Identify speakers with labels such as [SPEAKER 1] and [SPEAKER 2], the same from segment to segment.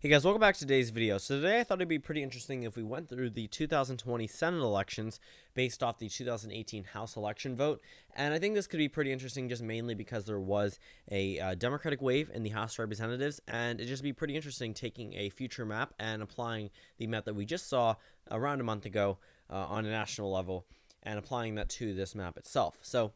[SPEAKER 1] Hey guys, welcome back to today's video. So today I thought it'd be pretty interesting if we went through the 2020 Senate elections based off the 2018 House election vote. And I think this could be pretty interesting just mainly because there was a Democratic wave in the House of Representatives, and it'd just be pretty interesting taking a future map and applying the map that we just saw around a month ago on a national level and applying that to this map itself. So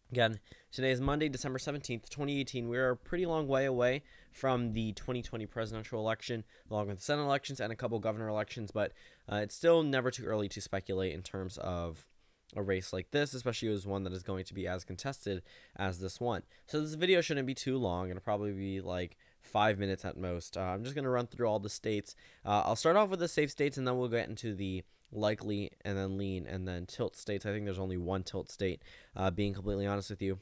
[SPEAKER 1] again, today is Monday, December 17th, 2018. We're a pretty long way away from the 2020 presidential election, along with the Senate elections and a couple governor elections, but it's still never too early to speculate in terms of a race like this, especially as one that is going to be as contested as this one. So this video shouldn't be too long. It'll probably be like 5 minutes at most. I'm just going to run through all the states. I'll start off with the safe states, and then we'll get into the likely and then lean and then tilt states. I think there's only one tilt state, being completely honest with you.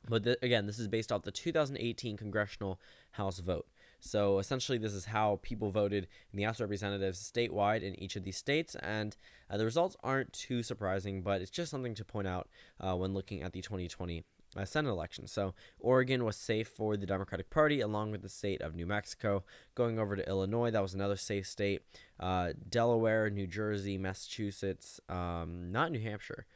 [SPEAKER 1] But again, this is based off the 2018 congressional House vote. So essentially, this is how people voted in the House of Representatives statewide in each of these states, and the results aren't too surprising, but it's just something to point out when looking at the 2020 Senate election. So Oregon was safe for the Democratic Party, along with the state of New Mexico. Going over to Illinois, that was another safe state. Delaware, New Jersey, Massachusetts, not New Hampshire.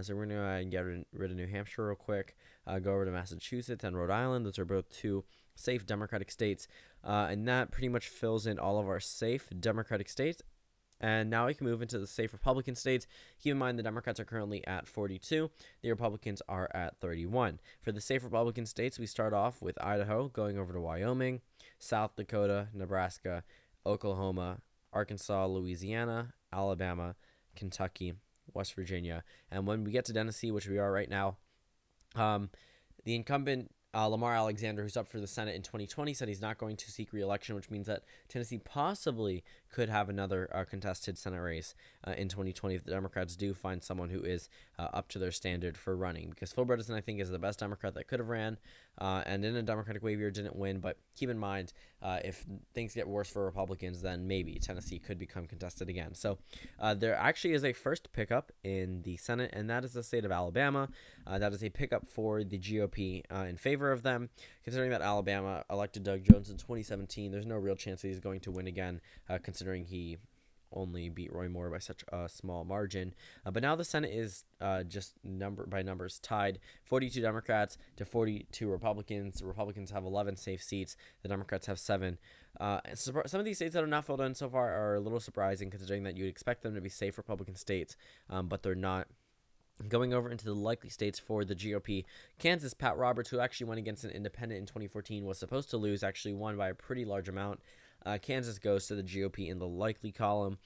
[SPEAKER 1] So we're going to get rid of New Hampshire real quick. Go over to Massachusetts and Rhode Island. Those are both two safe Democratic states. And that pretty much fills in all of our safe Democratic states. And now we can move into the safe Republican states. Keep in mind the Democrats are currently at 42. The Republicans are at 31. For the safe Republican states, we start off with Idaho, going over to Wyoming, South Dakota, Nebraska, Oklahoma, Arkansas, Louisiana, Alabama, Kentucky, West Virginia. And when we get to Tennessee, which we are right now, the incumbent Lamar Alexander, who's up for the Senate in 2020, said he's not going to seek re-election, which means that Tennessee possibly could have another contested Senate race in 2020 if the Democrats do find someone who is up to their standard for running. Because Phil Bredesen, I think, is the best Democrat that could have ran, and in a Democratic wave year didn't win. But keep in mind, if things get worse for Republicans, then maybe Tennessee could become contested again. So there actually is a first pickup in the Senate, and that is the state of Alabama. That is a pickup for the GOP in favor of them. Considering that Alabama elected Doug Jones in 2017, there's no real chance that he's going to win again, considering he only beat Roy Moore by such a small margin. But now the Senate is just by numbers tied, 42 Democrats to 42 Republicans. The Republicans have 11 safe seats. The Democrats have 7. Some of these states that are not filled in so far are a little surprising, considering that you'd expect them to be safe Republican states, but they're not. Going over into the likely states for the GOP, Kansas, Pat Roberts, who actually went against an independent in 2014, was supposed to lose, actually won by a pretty large amount. Kansas goes to the GOP in the likely column.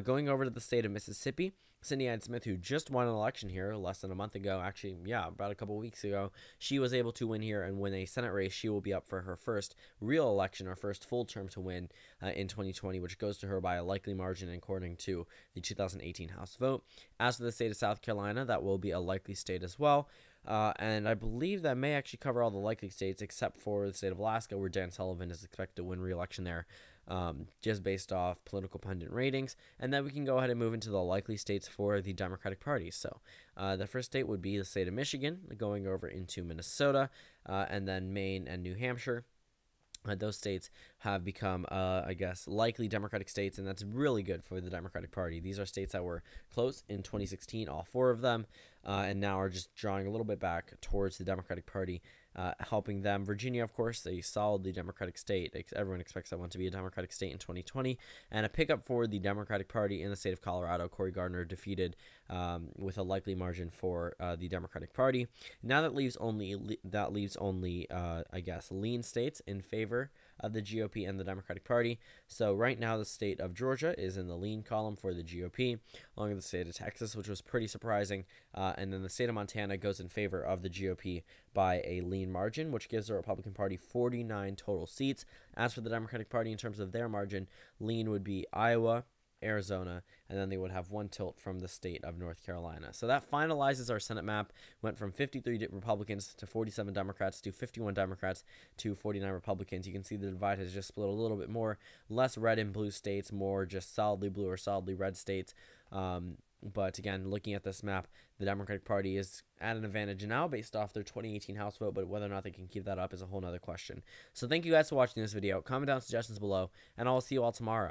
[SPEAKER 1] Going over to the state of Mississippi, Cindy Ann Smith, who just won an election here less than a month ago, actually, about a couple weeks ago, she was able to win here and win a Senate race. She will be up for her first real election, or first full term to win in 2020, which goes to her by a likely margin according to the 2018 House vote. As for the state of South Carolina, that will be a likely state as well. And I believe that may actually cover all the likely states except for the state of Alaska, where Dan Sullivan is expected to win re-election there, just based off political pundit ratings. And then we can go ahead and move into the likely states for the Democratic Party. So the first state would be the state of Michigan, going over into Minnesota, and then Maine and New Hampshire. Those states have become, I guess, likely Democratic states, and that's really good for the Democratic Party. These are states that were close in 2016, all 4 of them, and now are just drawing a little bit back towards the Democratic Party, helping them. Virginia, of course, a solidly Democratic state. Everyone expects that one to be a Democratic state in 2020. And a pickup for the Democratic Party in the state of Colorado. Cory Gardner defeated with a likely margin for the Democratic Party. Now that leaves only, I guess, lean states in favor of the GOP and the Democratic Party. So right now the state of Georgia is in the lean column for the GOP, along with the state of Texas, which was pretty surprising. And then the state of Montana goes in favor of the GOP by a lean margin, which gives the Republican Party 49 total seats. As for the Democratic Party, in terms of their margin, lean would be Iowa, Arizona, and then they would have 1 tilt from the state of North Carolina. So that finalizes our Senate map. Went from 53 Republicans to 47 Democrats to 51 Democrats to 49 Republicans. You can see the divide has just split a little bit more. Less red and blue states, more just solidly blue or solidly red states. But again, looking at this map, the Democratic Party is at an advantage now based off their 2018 House vote, but whether or not they can keep that up is a whole nother question. So thank you guys for watching this video. Comment down suggestions below, and I'll see you all tomorrow.